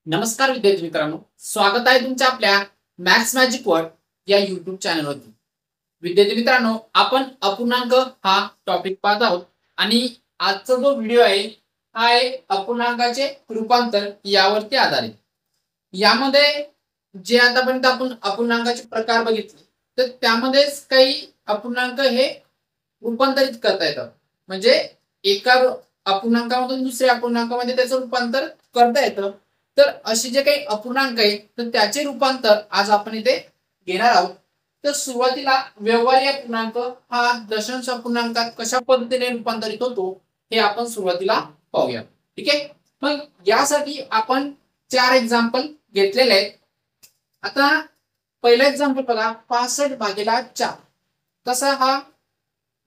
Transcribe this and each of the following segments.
नमस्कार विद्यार्थी मित्रांनो, स्वागत आहे तुमच्या आपल्या मॅथ्स मॅजिक वर्ल्ड या युट्यूब चॅनलवरती. विद्यार्थी मित्रांनो, आपण अपूर्णांक हा टॉपिक पाहत आहोत आणि आजचा जो व्हिडिओ आहे हा आहे अपूर्णांकाचे रूपांतर यावरती आधारित. यामध्ये जे आतापर्यंत आपण अपूर्णांकाचे प्रकार बघितले तर त्यामध्येच काही अपूर्णांक हे रूपांतरित करता येतात. म्हणजे एका अपूर्णांकामधून दुसऱ्या अपूर्णांकामध्ये त्याचं रूपांतर करता येतं. तर असे जे काही अपूर्णांक आहे तर त्याचे रूपांतर आज आपण इथे घेणार आहोत. तर सुरुवातीला व्यवहारी अपूर्णांक हा दशांश अपूर्णांकात कशा पद्धतीने रूपांतरित होतो हे आपण सुरुवातीला पाहूया. ठीक आहे. मग यासाठी आपण 4 एक्झाम्पल घेतलेले आहेत. आता पहिला एक्झाम्पल बघा, 65/4. तसा हा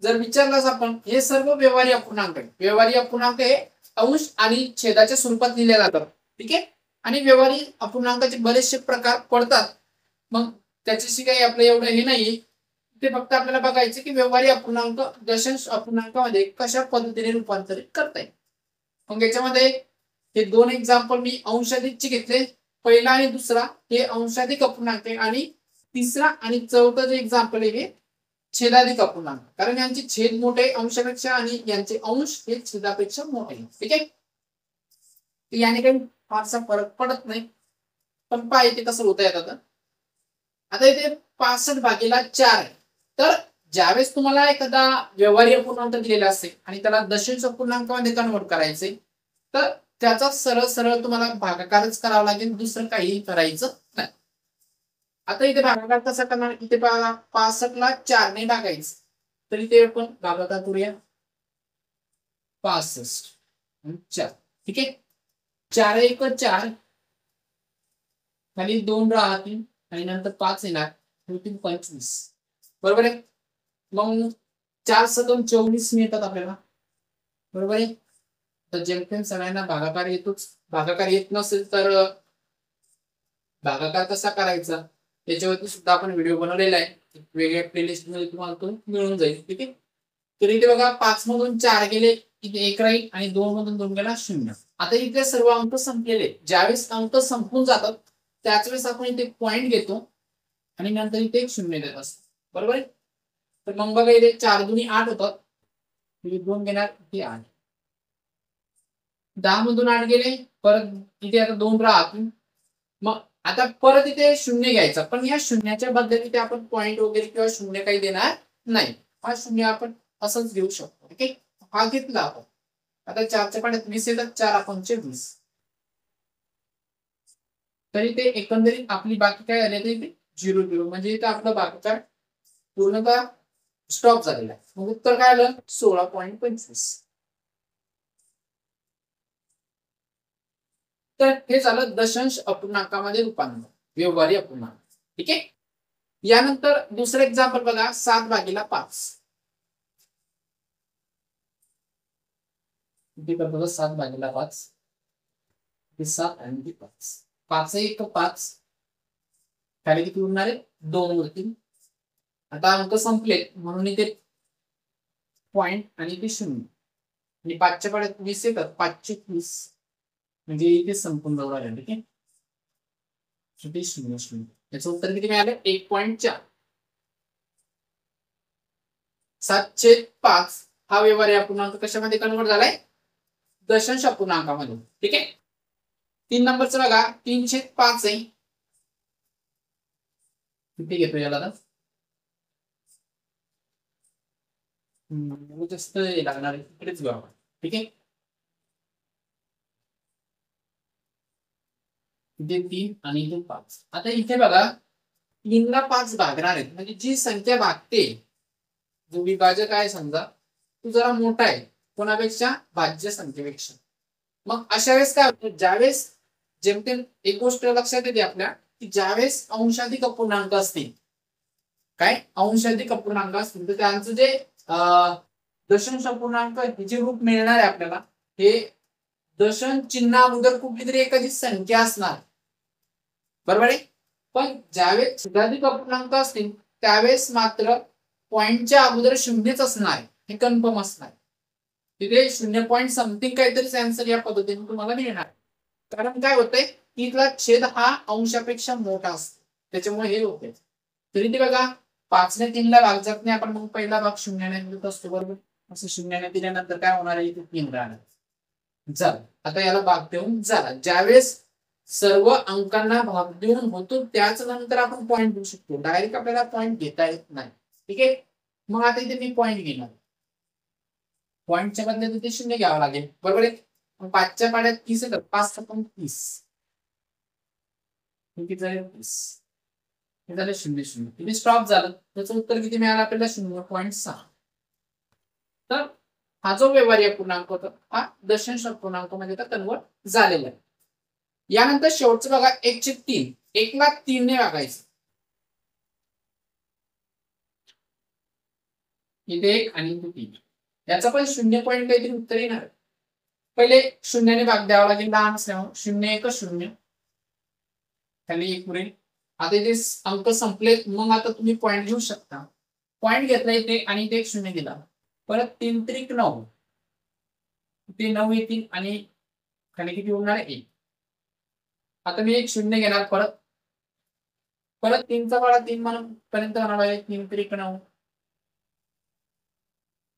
जर विचारलास आपण, हे सर्व व्यवहारी अपूर्णांक आहे. व्यवहारी अपूर्णांक हे अंश आणि छेदाच्या स्वरूपात लिहिले जातात. ठीक आहे. आणि व्यवहारी अपूर्णांकाचे बरेचसे प्रकार पडतात. मग त्याच्याशी काही आपलं एवढं हे नाही, ते फक्त आपल्याला बघायचे की व्यवहारी अपूर्णांक दशांश अपूर्णांकामध्ये कशा पद्धतीने रूपांतरित करता येईल. मग याच्यामध्ये हे 2 एक्झाम्पल मी अंशाधिकचे घेतले. पहिला आणि दुसरा हे अंशाधिक अपूर्णांक आहे आणि तिसरा आणि चौथा जे एक्झाम्पल आहे हे छेदाधिक अपूर्णांक, कारण यांचे छेद मोठे अंशापेक्षा आणि यांचे अंश हे छेदापेक्षा मोठे. ठीक आहे. याने काही फारसा फरक पडत नाही, पण पहा इथे कसं होत आहे. आता इथे 65/4 आहे. तर ज्यावेळेस तुम्हाला एखादा व्यवहारी अपूर्णांक दिलेला असेल आणि त्याला दशांश अपूर्णांकामध्ये कन्वर्ट करायचे तर त्याचा सरळ सरळ तुम्हाला भागाकारच करावा लागेल, दुसरं काही करायचं नाही. आता इथे भागाकार कसा करणार, इथे 65ला 4 ने भागायचं, तर इथे आपण भागाकार करूया 65 आणि 4. ठीक आहे. 4 1 4, खाली 2 राहतील आणि नंतर 5 येणार, 25. बरोबर आहे. मग 4 × 2 = 24 मिळतात आपल्याला. बरोबर आहे. तर जेमतेम सगळ्यांना भागाकार येतोच. भागाकार येत नसेल तर भागाकार कसा करायचा त्याच्यावरती सुद्धा आपण व्हिडिओ बनवलेला आहे. वेगळ्या प्लेलिस्ट मध्ये तुम्हाला तो मिळून जाईल. ठीक आहे. तर इथे बघा 5 मधून 4 गेले, इथे 1 राहील आणि 2 मधून 2 गेला 0. आता इथे सर्व अंक संपलेले. ज्यावेळेस अंक संपून जातात त्याच वेळेस आपण इथे पॉइंट घेतो आणि नंतर इथे एक 0 देत असतो. बरोबर आहे. तर मग बघा इथे 4 दुनी 8 होतात, 2 घेणार, इथे 8. 10 मधून 8 गेले, परत इथे आता 2 राहतील. मग आता परत इथे 0 घ्यायचा, पण या शून्याच्या बद्दल इथे आपण पॉइंट वगैरे किंवा 0 काही देणार नाही. हा 0 आपण असंच घेऊ शकतो. ठीक आहे. हा घेतला आपण. आता 4च्या पाड्यात 20 येतात, 4 × 5 = 20. तरी ते एकंदरीत आपली बाकी काय झाले ते 0 म्हणजे इथे आपलं भागाकार पूर्णतः स्टॉप झालेला आहे. मग उत्तर काय आलं 16.25. तर हे झालं दशांश अपूर्णांकामध्ये रूपांतर, व्यवहारी अपूर्णांक. ठीक आहे. यानंतर दुसरं एक्झाम्पल बघा, 7/5. किती करतो 7/5, 7 आणि 5. 5 1 5, खाली किती उरणार आहे 2 उरतील. आता अंक संपले म्हणून इथे पॉइंट आणि इथे 0 आणि 5च्या पाड्यात 20 येतात, 5 × 20 म्हणजे इथे संपून जाऊ राहिले. ठीक आहे. 0 0. याचं उत्तर किती मिळालं 1.4. 7/5 हा व्यवहारी अपूर्णांक कशामध्ये कन्वर्ट झालाय दशांश अपूर्णांकामध्ये. ठीक आहे. 3 नंबरचं बघा, 3/5 आहे. किती घेतो याला आता जास्त लागणार आहे, इकडेच घेऊ आपण. ठीक आहे. इथे 3 आणि इथे 5. आता इथे बघा 3 ला 5 भागणार आहेत, म्हणजे जी संख्या भागते, जो विभाजक आहे समजा तो जरा मोठा आहे कोणापेक्षा, भाज्य संख्येपेक्षा. मग अशा वेळेस काय होतं, ज्यावेळेस जेमतेम एक गोष्ट लक्षात येते आपल्या की ज्यावेळेस अंशाधिक अपूर्णांक असतील, काय अंशाधिक अपूर्णांक असतील तर त्यांचं जे दशांश अपूर्णांक जे रूप मिळणार आहे आपल्याला, हे दशांश चिन्हा अगोदर कुठली तरी एखादी संख्या असणार. बरोबर आहे. पण ज्यावेळेस छेदाधिक अपूर्णांक असतील त्यावेळेस मात्र पॉइंटच्या अगोदर 0च असणार, हे कन्फर्म असणार. तिथे 0 पॉइंट समथिंग काहीतरी आन्सर या पद्धतीने तुम्हाला मिळणार. कारण काय होतंय इथला छेद हा अंशापेक्षा मोठा असतो, त्याच्यामुळे हे होते. तरी ते बघा 5 ने 3 ला भाग जात नाही, आपण मग पहिला भाग 0 ने देत असतो बरोबर. असं 0 ने दिल्यानंतर काय होणार आहे, इथे 3 राहणार. चल आता याला भाग देऊन झाला. ज्यावेळेस सर्व अंकांना भाग देऊन होतो त्याच नंतर आपण पॉईंट देऊ शकतो, डायरेक्ट आपल्याला पॉईंट घेता येत नाही. ठीक आहे, मग आता इथे मी पॉईंट घेणार. पॉईंटच्या बदल्यात इथे 0 घ्यावं लागेल बरोबर आहे. 5च्या पाड्यात 30 आहे तर 5 × 30 किती झाले, 30. हे झाले 0 0. तुम्ही स्टॉप झालं, त्याचं उत्तर किती मिळालं आपल्याला, 0.6. तर हा जो व्यवहार्य पूर्णांक होता हा दशांश अपूर्णांकामध्ये कन्वर्ट झालेला आहे. यानंतर शेवटचं बघा 1/3. 1 ला 3 ने भागायचं. इथे 1 आणि इथे 3. याचा पण 0 पॉईंट काहीतरी उत्तर येणार. पहिले 0 ने भाग द्यावा लागेल लहान असल्यामुळे. 0 1 0 खाली 1 उरेल. आता इथे अंक संपले, मग आता तुम्ही पॉईंट घेऊ शकता. पॉईंट घेतला इथे आणि इथे 1 0 दिला. परत 3 त्रिक 9, इथे 9 येतील आणि खाली किती उरणार 1. आता मी 1 0 घेणार, परत 3 चा पाडा 3 पर्यंत होणार आहे. 3 त्रिक 9,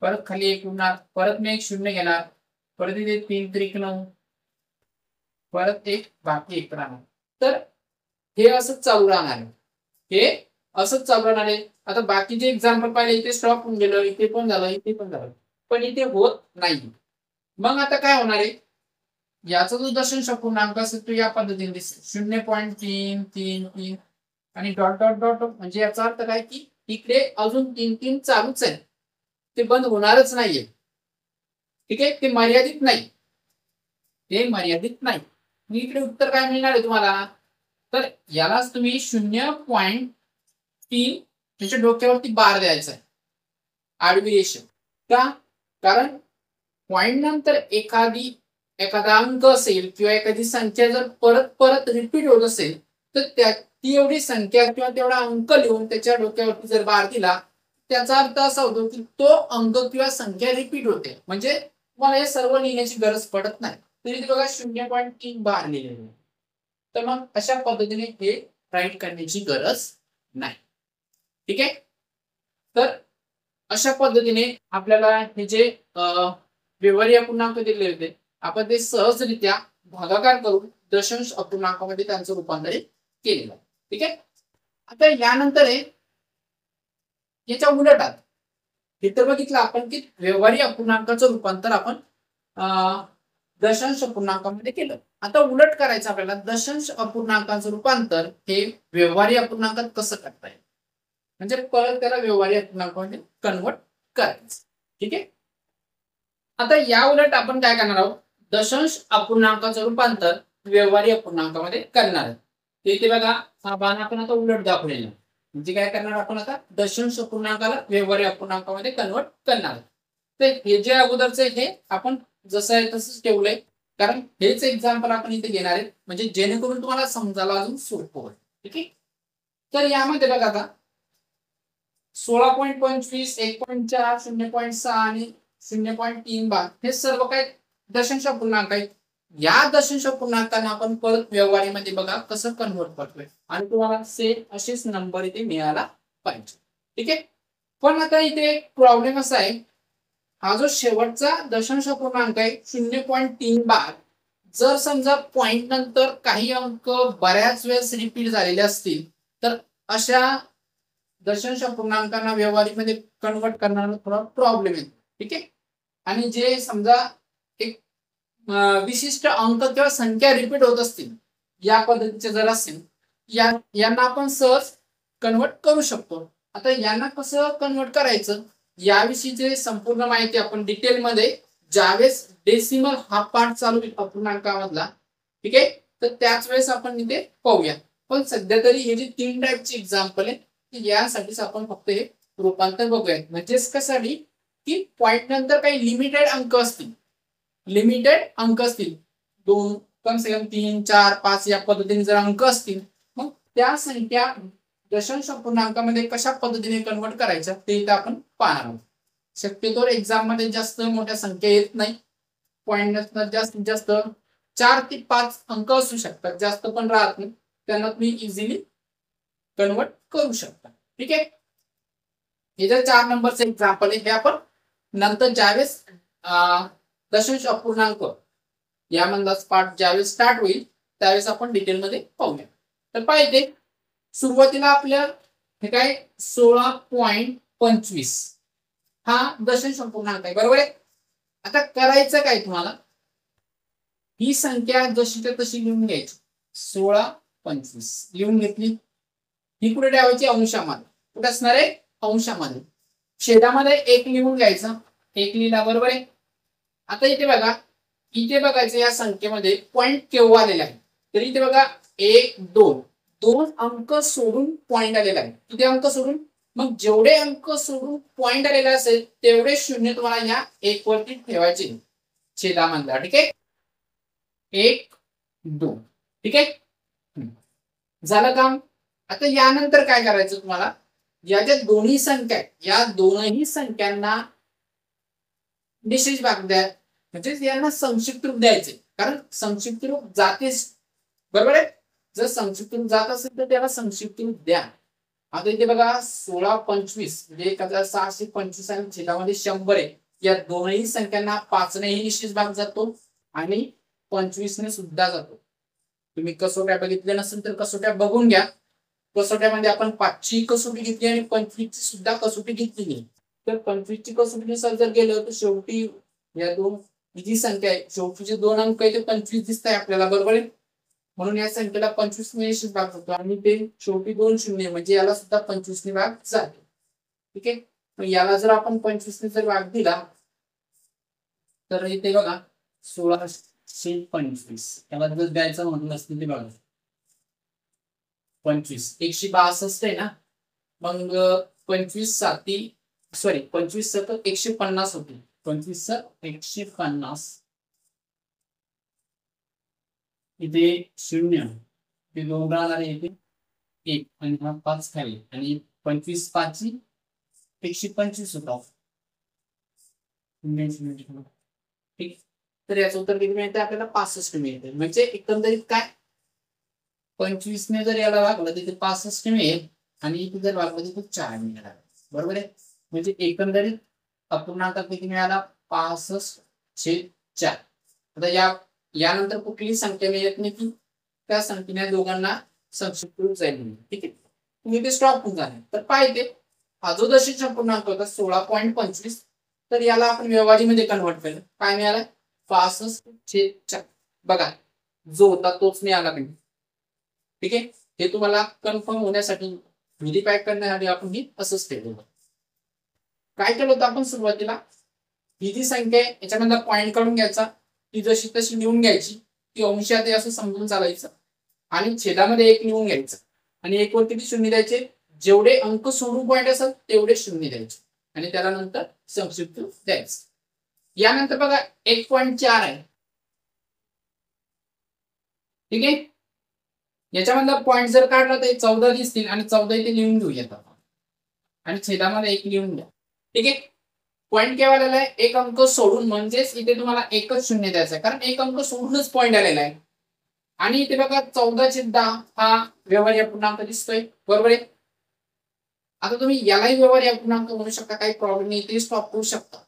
परत खाली 1 उरणार. परत मी 1 0 घेणार, परत इथे 3 त्रिक 9, परत 1 बाकी 1 राहणार. तर हे असंच चालू राहणार आहे, हे असंच चालू राहणार आहे. आता बाकीचे एक्झाम्पल पाहिले, इथे स्टॉप होऊन गेलं, इथे पण झालं, इथे पण झालं, पण इथे होत नाही. मग आता काय होणार आहे, याचा जो दशांश अपूर्णांक असेल तो या पद्धतीने दिसेल, 0.333 आणि डॉट डॉट डॉट. म्हणजे याचा अर्थ काय की इकडे अजून 3 3 चालूच आहे, ते बंद होणारच नाहीये. ठीक आहे, ते मर्यादित नाही, ते मर्यादित नाही. इकडे उत्तर काय मिळणार आहे तुम्हाला, तर यालाच तुम्ही 0.3 त्याच्या डोक्यावरती बार द्यायचा आहे, आडवी रेषा. का, कारण पॉइंट नंतर एखादा अंक असेल किंवा एखादी संख्या जर परत परत रिपीट होत असेल, तर ती एवढी संख्या किंवा तेवढा अंक लिहून त्याच्या डोक्यावरती जर बार दिला, त्याचा अर्थ असा होतो की तो अंक किंवा संख्या रिपीट होते. म्हणजे मला हे सर्व लिहिण्याची गरज पडत नाही, तरी बघा 0.3 बार लिहिलेले. तर मग अशा पद्धतीने हे राईट करण्याची गरज नाही. ठीक आहे, तर अशा पद्धतीने आपल्याला हे जे व्यवहार्य अपूर्णांक दिले होते, आपण ते सहजरित्या भागाकार करून दशांश अपूर्णांकामध्ये त्यांचं रूपांतरित केलेलं आहे. ठीक आहे, आता यानंतर आहे याच्या उलटात इथं बघितलं आपण की व्यवहार्य अपूर्णांकाचं रूपांतर आपण दशांश अपूर्णांकामध्ये केलं. आता उलट करायचं आपल्याला, दशांश अपूर्णांकाचं रूपांतर हे व्यवहार्य अपूर्णांकात कसं करता येईल, म्हणजे परत त्याला व्यवहार्य अपूर्णांकामध्ये कन्वर्ट करायचं. ठीक आहे, आता या उलट आपण काय करणार आहोत, दशांश अपूर्णांकाचं रूपांतर व्यवहार्य अपूर्णांकामध्ये करणार आहे. इथे बघा हा बाण आपण आता उलट दाखवलेला, म्हणजे काय करणार आपण आता दशांश अपूर्णांकाला व्यवहार्य अपूर्णांकामध्ये कन्वर्ट करणार. तर हे जे अगोदरचे हे आपण जसं आहे तसंच ठेवलंय, कारण हेच एक्झाम्पल आपण इथे घेणार आहे, म्हणजे जेणेकरून तुम्हाला समजायला अजून सोपं होईल. ठीक आहे, तर यामध्ये बघा आता 16.25, 1.4, 0.6 आणि 0.3 बार हे सर्व काही दशांश अपूर्णांक आहेत. या दशांश अपूर्णांकांना आपण परत व्यवहारीमध्ये बघा कसं कन्वर्ट करतोय, आणि तुम्हाला सेम असेच नंबर इथे मिळाला पाहिजे. ठीक आहे, पण आता इथे प्रॉब्लेम असा आहे, हा जो शेवटचा दशांश अपूर्णांक आहे 0.3 बार, जर समजा पॉइंट नंतर काही अंक बऱ्याच वेळेस रिपीट झालेले असतील, तर अशा दशांश अपूर्णांकांना व्यवहारीमध्ये कन्वर्ट करण्याला थोडा प्रॉब्लेम येतो. ठीक आहे, आणि जे समजा एक विशिष्ट अंक किंवा संख्या रिपीट होत असतील या पद्धतीचे जर असेल, यांना आपण सहज कन्वर्ट करू शकतो. आता यांना कसं कन्वर्ट करायचं याविषयीची संपूर्ण माहिती आपण डिटेलमध्ये ज्यावेळेस डेसिमल हा पार्ट चालू होईल अपूर्णांकामधला, ठीक आहे, तर त्याच वेळेस आपण इथे पाहूया. पण सध्या तरी हे जे 3 टाईपचे एक्झाम्पल आहे यासाठीच आपण फक्त हे रूपांतर बघूया. म्हणजेच कशासाठी की पॉइंट नंतर काही लिमिटेड अंक असतील, दोन कम से कम 3 4 5 या पद्धतीने जर अंक असतील, मग त्या संख्या दशांश अपूर्णांकामध्ये कशा पद्धतीने कन्वर्ट करायच्या ते इथे आपण पाहणार आहोत. शक्यतो एक्झाम मध्ये जास्त मोठ्या संख्या येत नाही, पॉइंट नंतर जास्तीत जास्त 4 ते 5 अंक असू शकतात, जास्त पण राहत नाही, त्यांना तुम्ही इझिली कन्वर्ट करू शकता. ठीक आहे. हे जर 4 नंबरचं एक्झाम्पल आहे, हे आपण नंतर ज्यावेळेस दशांश अपूर्णांक यामधला पार्ट ज्यावेळेस स्टार्ट होईल त्यावेळेस आपण डिटेलमध्ये पाहूया. तर पाहिजे सुरुवातीला आपल्या हे काय 16.25 हा दशांश अपूर्णांक आहे, बरोबर आहे. आता करायचं काय तुम्हाला, ही संख्या जशीच्या तशी लिहून घ्यायची. 16.25 लिहून घेतली, ही कुठे ठेवायची, अंशामध्ये. कुठे असणार आहे, अंशामध्ये. छेदामध्ये 1 लिहून घ्यायचा, 1 लिहिला, बरोबर आहे. आता इथे बघा, इथे बघायचं या संख्येमध्ये पॉइंट केव्हा आलेला आहे, तर इथे बघा 1 2 दोन अंक सोडून पॉइंट आलेला आहे. किती अंक सोडून, मग जेवढे अंक सोडून पॉइंट आलेला असेल तेवढे शून्य तुम्हाला या 1 वरती ठेवायचे छेदामधला. ठीक आहे, 1 2. ठीक आहे, झालं काम. आता यानंतर काय करायचं तुम्हाला, या ज्या दोन्ही संख्या या दोनही संख्यांना निशेष भाग द्या, म्हणजे यांना संक्षिप्त रूप द्यायचे, कारण संक्षिप्त रूप जातेच, बरोबर आहे. जर संक्षिप्त रूप जात असेल तर त्याला संक्षिप्त रूप द्या. आता इथे बघा 16.25 म्हणजे 1625 आणि छेदामध्ये 100 आहे. या दोनही संख्यांना 5 नेही निशेष भाग जातो आणि 25 ने सुद्धा जातो. तुम्ही कसोट्या बघितल्या नसेल तर कसोट्या बघून घ्या. कसोट्यामध्ये आपण 5 ची कसोटी घेतली आणि 25 ची सुद्धा कसोटी घेतली. तर 25 ची कसोटीनुसार जर गेलं तर शेवटी या दोन जी संख्या आहे, शेवटीचे 2 अंक आहे ते 25 दिसत आहे आपल्याला, बरोबर आहे. म्हणून या संख्येला 25 ने निश्चित भाग होतो आणि ते शेवटी 2 शून्य म्हणजे याला सुद्धा 25 ने भाग जातो. ठीक आहे, मग याला जर आपण 25 ने जर भाग दिला तर इथे बघा 1625 याला जर द्यायचं म्हटलं असतं ते बघा 25 162 आहे ना, मग 25 साती सॉरी 25 7 150 होते. 25 7 150 इथे 0 ते 2 राहणार आहे, इथे 1 आणि हा 5 खाली आणि 25 5 125 होता. ठीक, तर याचं उत्तर किती मिळते आपल्याला, 65 मिळते. म्हणजे एकंदरीत काय 25 ने जर याला भागलं तिथे 65 मिळेल आणि इथे जर भागलं तिथे 4 मिळणार, बरोबर आहे. म्हणजे एकंदरीत अपूर्णांक किती मिळाला, 65/4. आता यानंतर कुठलीही संख्या मिळत नाही की त्या संख्येने दोघांना संक्षिप्त रूप जाईल. ठीक आहे, तुम्ही ते स्टॉप होऊन जाणार. तर पाहिजे हा जो दशांश अपूर्णांक होता 16.25 तर याला आपण व्यवहारीमध्ये कन्वर्ट केलं, काय मिळालं 65/4. बघा जो होता तोच मिळाला नाही. ठीक आहे, हे तुम्हाला कन्फर्म होण्यासाठी व्हेरीफाय करण्यासाठी आपण ही असंच ठेवलं. काय केलं होतं आपण सुरुवातीला, ही जी संख्या आहे याच्यामधला पॉइंट काढून घ्यायचा, ती जशी तशी लिहून घ्यायची, ती अंशात आहे असं समजून चालायचं आणि छेदामध्ये 1 लिहून घ्यायचं आणि 1 वर किती शून्य द्यायचे, जेवढे अंक सोडून पॉइंट असेल तेवढे शून्य द्यायचे आणि त्याला नंतर संक्षिप्त द्यायचं. यानंतर बघा 1.4 आहे. ठीक आहे, याच्यामधला पॉइंट जर काढला तर 14 दिसतील आणि 14 इथे लिहून घेऊयात आपण आणि छेदामध्ये 1 लिहून घ्या. ठीक आहे, पॉइंट केव्हा आलेला आहे, 1 अंक सोडून, म्हणजेच इथे तुम्हाला एकच शून्य द्यायचा आहे कारण 1 अंक सोडूनच पॉइंट आलेला आहे. आणि इथे बघा 14/10 हा व्यवहारी अपूर्णांक दिसतोय, बरोबर आहे. आता तुम्ही यालाही व्यवहारी अपूर्णांक म्हणू शकता, काही प्रॉब्लेम नाही, ते स्टॉप करू शकता.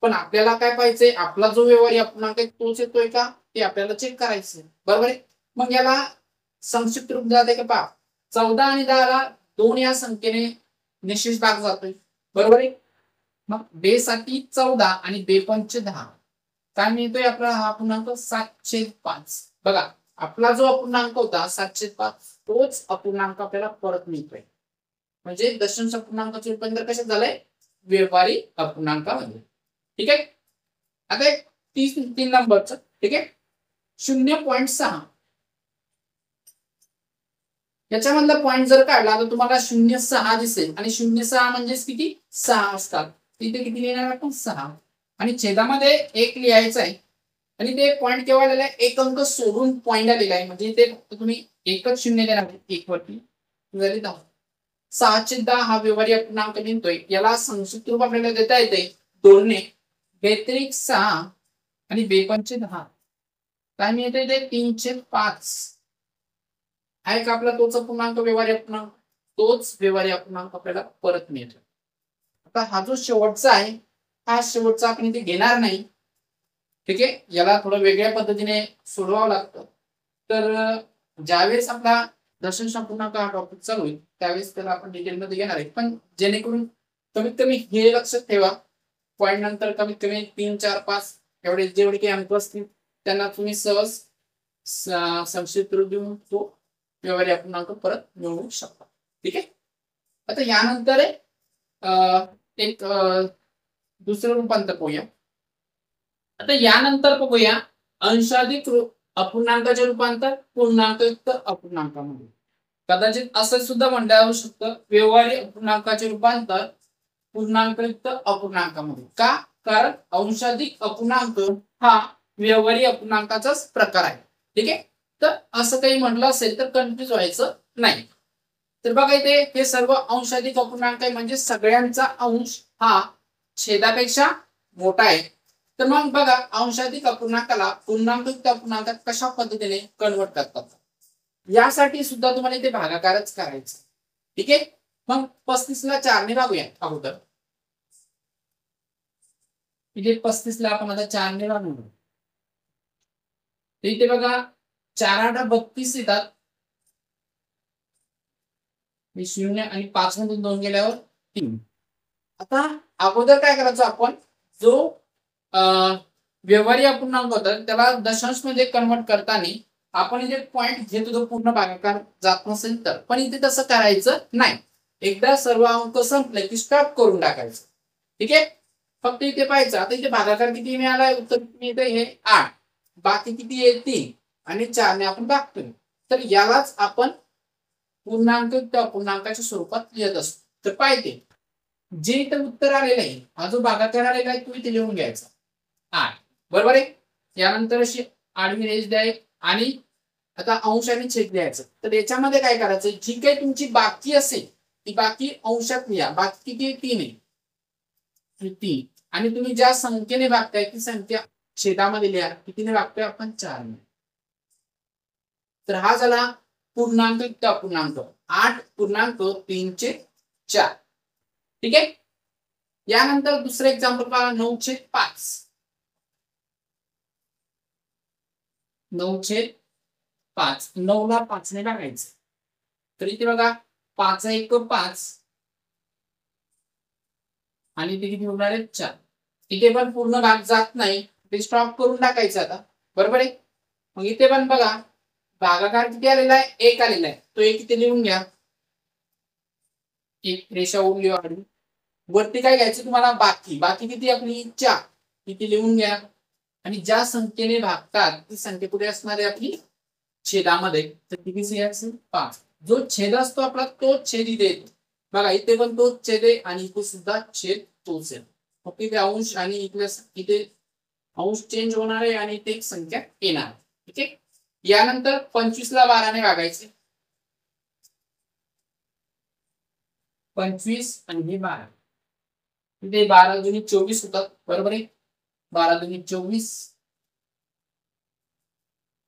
पण आपल्याला काय पाहिजे, आपला जो व्यवहारी अपूर्णांक आहे तोच येतोय का ते आपल्याला चेक करायचं, बरोबर आहे. मग याला संक्षिप्त रूप जाते का पहा, 14 आणि 10 ला 2 या संख्येने निशेष भाग जातोय, बरोबर आहे. मग बे साठी 14 आणि बे पंच 10 काय मिळतोय आपला हा अपूर्णांक 7/5. बघा आपला जो अपूर्णांक होता 7/5 तोच अपूर्णांक आपल्याला परत मिळतोय. म्हणजे दशांश अपूर्णांकाचे रूपांतर कशात झालंय, व्यवहारी अपूर्णांकामध्ये. ठीक आहे, आता एक 3 नंबरचं. ठीक आहे, 0.6 याच्यामधला पॉइंट जर काढला तर तुम्हाला 0.6 दिसेल आणि 0.6 म्हणजे किती 6 असतात, तिथे किती लिहिणार आपण 6 आणि छेदामध्ये 1 लिहायचं आहे आणि ते पॉइंट केव्हा आलेला आहे, 1 अंक सोडून पॉइंट आलेला आहे म्हणजे ते तुम्ही एकच शून्य देणार 1 वरती 6/10 हा व्यवहारी अपूर्णांक निघतोय. याला संक्षिप्त रूप आपल्याला देता येते 2 ने, 6 आणि 2×10 काय मिळते ते 305 आहे का आपला तोच पूर्णांक व्यवहार्य अपूर्णांक, तोच व्यवहार्य अपूर्णांक आपल्याला परत मिळतो. आता हा जो शेवटचा आहे हा शेवटचा आपण इथे घेणार नाही. ठीक आहे, याला थोडं वेगळ्या पद्धतीने सोडवावं लागतं. तर ज्यावेळेस आपला दशांश अपूर्णांक हा टॉपिक चालू होईल त्यावेळेस त्याला आपण डिटेलमध्ये घेणार आहे. पण जेणेकरून कमीत कमी हे लक्षात ठेवा, पॉईंट नंतर कमीत कमी 3, 4, 5 एवढे जेवढे काही अंक असतील त्यांना तुम्ही सहज संक्षिप्त रूप देऊन तो व्यवहार्य अपूर्णांक परत मिळवू शकता. ठीक आहे, आता यानंतर एक दुसरं रूपांतर पाहूया. आता यानंतर बघूया अंशाधिक अपूर्णांकाचे रूपांतर पूर्णांकयुक्त अपूर्णांकामध्ये. कदाचित असं सुद्धा म्हणता येऊ शकतं व्यवहार्य अपूर्णांकाचे रूपांतर पूर्णांकयुक्त अपूर्णांकामध्ये. का? कारण अंशाधिक अपूर्णांक हा व्यवहार्य अपूर्णांकाचाच प्रकार आहे. ठीक आहे, तर असं काही म्हटलं असेल तर कन्फ्युज व्हायचं नाही. तर बघा इथे हे सर्व अंशाधिक अपूर्णांक आहे म्हणजे सगळ्यांचा अंश हा छेदापेक्षा मोठा आहे. तर मग बघा अंशाधिक अपूर्णांकाला पूर्णांकयुक्त अपूर्णांकात कशा पद्धतीने कन्वर्ट करतात, यासाठी सुद्धा तुम्हाला इथे भागाकारच करायचं. ठीक आहे, मग 35 ला 4 ने भागूया अगोदर. इथे 35 ला आपण आता 4 ने भागू. इथे बघा 4 8 32 येतात, 0 आणि 5 मधून 2 गेल्यावर 3. आता अगोदर काय करायचं आपण, जो व्यवहार्य अपूर्णांक होता त्याला दशांश मध्ये कन्वर्ट करताना आपण इथे पॉइंट घेत होतो पूर्ण भागाकार जात नसेल तर, पण इथे तसं करायचं नाही. एकदा सर्व अंक संपले की स्टॉप करून टाकायचं. ठीक आहे, फक्त इथे पाहायचं आता इथे भागाकार किती मिळाला, उत्तर मिळते हे 8, बाकी किती आहे 3 आणि 4 ने आपण भागतोय. तर यालाच आपण पूर्णांक अपूर्णांकाच्या स्वरूपात लिहित असतो. तर पाहिजे जे इथं उत्तर आलेलं आहे हा जो भागाकार आलेला आहे तो इथे लिहून घ्यायचा 8, बरोबर आहे. यानंतर अशी आडवी रेष द्यायची आणि आता अंश आणि छेद द्यायचं. तर याच्यामध्ये काय करायचं, जी काही तुमची बाकी असेल ती बाकी अंशात लिहा. बाकी किती 3 आहे, 3 आणि तुम्ही ज्या संख्येने भागताय ती संख्या छेदामध्ये लिहा. कितीने भागतोय आपण 4 ने. तर हा झाला पूर्णांक अपूर्णांक 8.34. ठीक आहे, यानंतर दुसरं एक्झाम्पल पहा 9/5. 9/5 9 ला 5 ने भागायचं. तर इथे बघा 5 1 5 आणि इथे किती होणार आहे 4. इथे पण पूर्ण भाग जात नाही, ते स्टॉप करून टाकायचं आता, बरोबर आहे. मग इथे पण बघा भागाकार किती आलेला आहे 1 आलेला आहे, तो 1 इथे लिहून घ्या. एक रेषा ओढली वाढली. वरती काय घ्यायचं तुम्हाला बाकी, बाकी किती आपली 4 किती लिहून घ्या. आणि ज्या संख्येने भागतात ती संख्या कुठे असणार आहे आपली छेदामध्ये. तर किती असेल 5. जो छेद असतो आपला तोच छेद इथे येतो. बघा इथे पण तोच छेद आहे आणि इथे सुद्धा छेद तोच आहे. फक्त इथे अंश आणि इथे अंश चेंज होणार आहे आणि इथे एक संख्या येणार. ठीक आहे, यानंतर 25 ला 12 ने भागायचे. 25 आणि हे 12, इथे 12 दुनी 24 होतात, बरोबर आहे. 12 दुनी 24,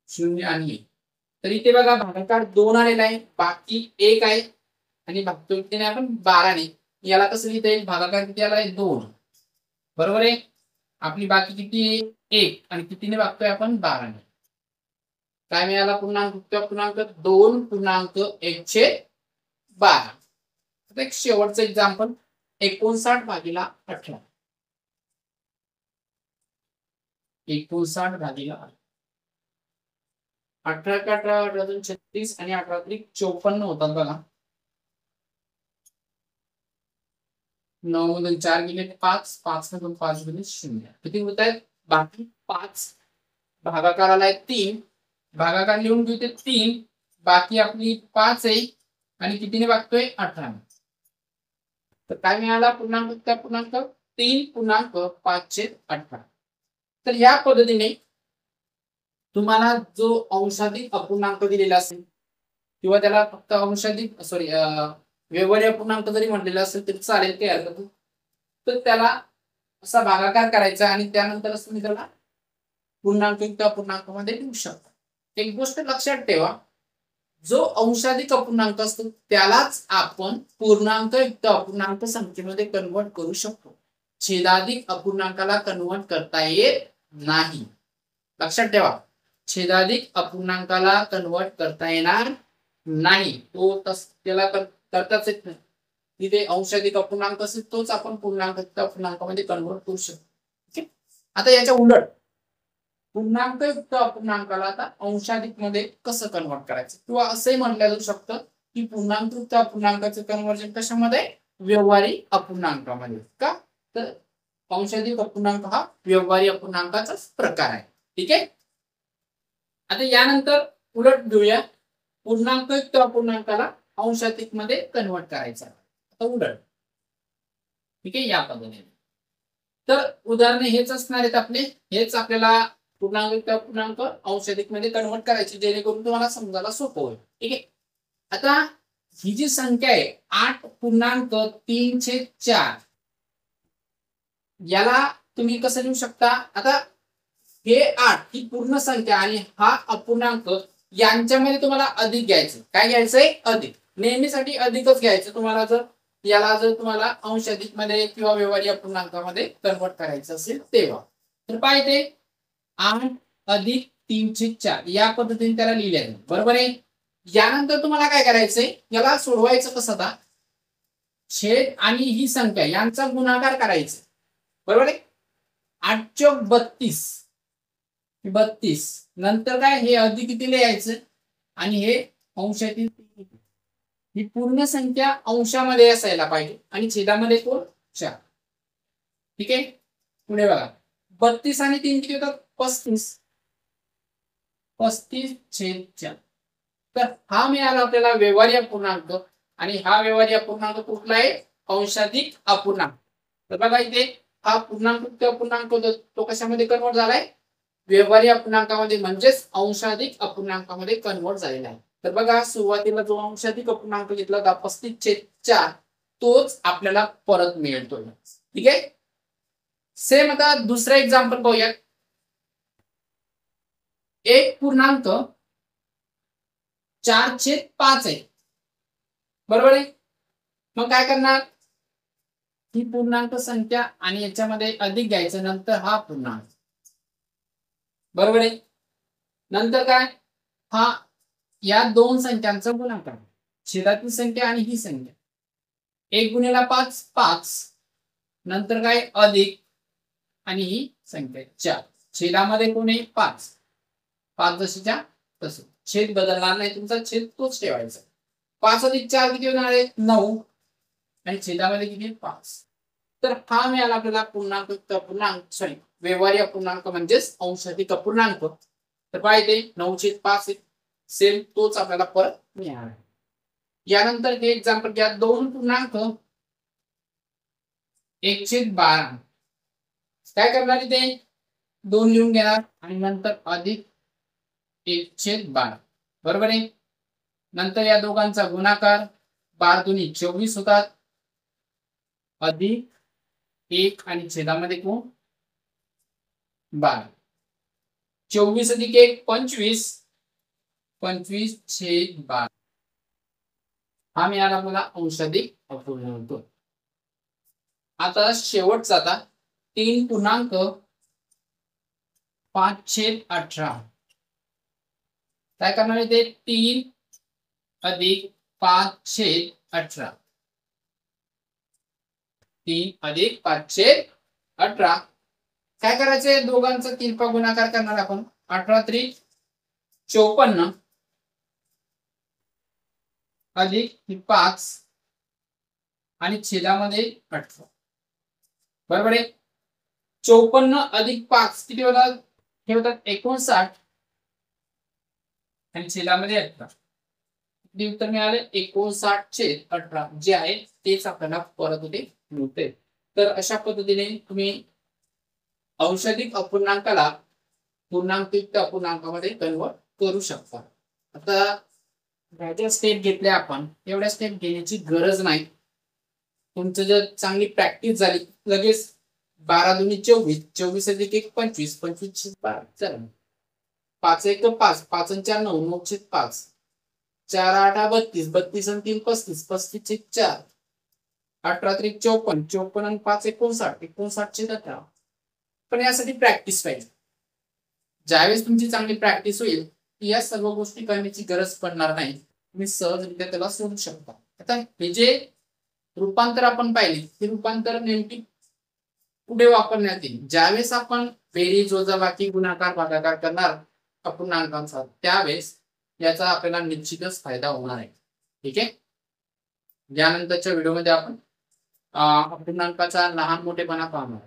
0 आणि 1. तर इथे बघा भागाकार 2 आलेला आहे, बाकी 1 आहे आणि भागतोय कितीने आपण 12 ने. याला कसं लिहिता येईल, भागाकार किती आलाय 2, बरोबर आहे. आपली बाकी किती आहे 1 आणि कितीने भागतोय आपण 12 ने. काय मिळाला पूर्णांक 2.1/12. एक शेवटचं एक्झाम्पल 59/18. 59/18 18 का 18 18 36 आणि 18 54 होतात बघा. 9 मधून 4 गेले 5, 5 मधून 5 गेले 0. किती होत आहेत बाकी 5, भागाकाराला 3, भागाकार लिहून घेऊ ते 3, बाकी आपली 5 आहे आणि कितीने भागतोय 18. तर काय मिळाला पूर्णांक 3.5/18. तर या पद्धतीने तुम्हाला जो अंशाधिक अपूर्णांक दिलेला असेल किंवा त्याला फक्त अंशाधिक व्यवहार्य अपूर्णांक जरी म्हटलेला असेल तरी चालेल, काही हरकत नाही. तर त्याला असा भागाकार करायचा आणि त्यानंतर तुम्ही त्याला पूर्णांकयुक्त अपूर्णांकामध्ये लिहू शकता. एक गोष्ट लक्षात ठेवा, जो अंशाधिक अपूर्णांक असतो त्यालाच आपण पूर्णांकयुक्त अपूर्णांक संख्येमध्ये कन्वर्ट करू शकतो. छेदाधिक अपूर्णांकाला कन्वर्ट करता येत नाही. लक्षात ठेवा, छेदाधिक अपूर्णांकाला कन्वर्ट करता येणार नाही. तो त्याला करताच येत नाही. तिथे अंशाधिक अपूर्णांक असेल तोच आपण पूर्णांकयुक्त अपूर्णांकामध्ये कन्वर्ट करू शकतो. आता याच्या उलट पूर्णांकयुक्त अपूर्णांकाला आता अंशाधिक मध्ये कसं कन्वर्ट करायचं, किंवा असंही म्हटलं जाऊ शकतं की पूर्णांकयुक्त अपूर्णांकाचं कन्वर्जन कशामध्ये, व्यवहारी अपूर्णांकामध्ये. का तर अंशाधिक अपूर्णांक हा व्यवहारी अपूर्णांकाचाच प्रकार आहे. ठीक आहे. आता यानंतर उलट घेऊया, पूर्णांकयुक्त अपूर्णांकाला अंशाधिक मध्ये कन्वर्ट करायचं. आता उलट, ठीक आहे, या पद्धतीने. तर उदाहरणे हेच असणार आहेत आपले. हेच आपल्याला पूर्णांकयुक्त अपूर्णांक अंशाधिक मध्ये कन्वर्ट करायची, जेणेकरून तुम्हाला समजायला सोपं होईल. ठीक आहे. आता ही जी संख्या आहे 8.3/4, याला तुम्ही कसं लिहू शकता. आता हे 8 ही पूर्ण संख्या आणि हा अपूर्णांक यांच्यामध्ये तुम्हाला अधिक घ्यायचं. काय घ्यायचंय, अधिक. नेहमीसाठी अधिकच घ्यायचं तुम्हाला, जर तुम्हाला अंशाधिक मध्ये किंवा व्यवहारी अपूर्णांकामध्ये कन्वर्ट करायचं असेल तेव्हा. तर पाहिजे 8+3/4 या पद्धतीने त्याला लिहिले आहे. बरोबर आहे. यानंतर तुम्हाला काय करायचंय, याला सोडवायचं कसं, आता छेद आणि ही संख्या यांचा गुणाकार करायचा. बरोबर आहे. 8×32 नंतर काय, हे अधिक किती लिहायचं आणि हे अंशातील. ही पूर्ण संख्या अंशामध्ये असायला पाहिजे आणि छेदामध्ये कोण, 4. ठीक आहे. पुढे बघा, 32 आणि 3 किती होतात, 35. 35/4. तर हा मिळाला आपल्याला व्यवहारी अपूर्णांक. आणि हा व्यवहारी अपूर्णांक कुठला आहे, अंशाधिक अपूर्णांक. तर बघा इथे हा पूर्णांकयुक्त अपूर्णांक तो कशामध्ये कन्वर्ट झालाय, व्यवहारी अपूर्णांकामध्ये, म्हणजेच अंशाधिक अपूर्णांकामध्ये कन्वर्ट झालेला आहे. तर बघा, सुरुवातीला जो अंशाधिक अपूर्णांक घेतला होता 35/4, तोच आपल्याला परत मिळतो. ठीक आहे. सेम आता दुसरा एक्झाम्पल पाहूया. 1.4/5 आहे. बरोबर आहे. मग काय करणार, ही पूर्णांक संख्या आणि याच्यामध्ये अधिक घ्यायचं, नंतर हा पूर्णांक. बरोबर आहे. नंतर काय, हा या दोन संख्यांचा गुणाकार, छेदातील संख्या आणि ही संख्या. 1×5 5, नंतर काय अधिक आणि ही संख्या 4. छेदामध्ये कोण आहे, 5. 5 जशीच्या तसं, छेद बदलणार नाही तुमचा, छेद तोच ठेवायचा. 5+4 किती होणार आहे, 9. आणि छेदामध्ये किती, 5. तर हा मिळाला आपल्याला पूर्णांकयुक्त अपूर्णांक, सॉरी व्यवहारी अपूर्णांक म्हणजेच अंशाधिक अपूर्णांक. तर पाहिजे 9/5 सेम तोच आपल्याला परत मिळाला. यानंतर हे एक्झाम्पल घ्या, 2.1/12. काय करणार इथे, 2 लिहून घेणार आणि नंतर अधिक 1/12. बरोबर आहे. नंतर या दोघांचा गुणाकार, 12×2 = 24 होतात, अधिक 1 आणि छेदामध्ये कोण, 12. 24 + 1 = 25. 25/12 हा मिळाला मला अंशाधिक अपूर्णांक. आता शेवटचा, आता 3.5/18. काय करणार आहे ते, 3 + 5/18. 3 + 5/18. काय करायचंय, दोघांचा तिरपा गुणाकार करणार आपण. 18×3 = 54 अधिक 5 आणि छेदामध्ये 18. बरोबर आहे. 54 + 5 किती होतात, हे होतात 59 आणि छेदामध्ये 18. किती उत्तर मिळाले, 59/18 जे आहे तेच आपल्याला परत इथे मिळते. तर अशा पद्धतीने तुम्ही अंशाधिक अपूर्णांकाला पूर्णांकयुक्त अपूर्णांकामध्ये कन्वर्ट करू शकता. आता ज्या स्टेप घेतल्या आपण, एवढ्या स्टेप घेण्याची गरज नाही. तुमचं जर चांगली प्रॅक्टिस झाली, लगेच 12 दुनी 24, 24 अधिक 1 25, 25 12. चला 5 1 5, 5 आणि 4 9, 9 5, 4 8 32, 32 आणि 3 35, 35 4, 18 3 54, 54 आणि 5 59, 59 18. पण यासाठी प्रॅक्टिस पाहिजे. ज्यावेळेस तुमची चांगली प्रॅक्टिस होईल या सर्व गोष्टी करण्याची गरज पडणार नाही. तुम्ही सहजरित्या त्याला सोडू शकता. आता हे जे रूपांतर आपण पाहिले हे रूपांतर नेमकी पुढे वापरण्यात येईल. ज्यावेळेस आपण बेरीज वजाबाकी गुणाकार भागाकार करणार अपूर्णांकांचा त्यावेळेस याचा आपल्याला निश्चितच फायदा होणार आहे. ठीक आहे. यानंतरच्या व्हिडिओमध्ये आपण अपूर्णांकाचा लहान मोठेपणा पाहणार.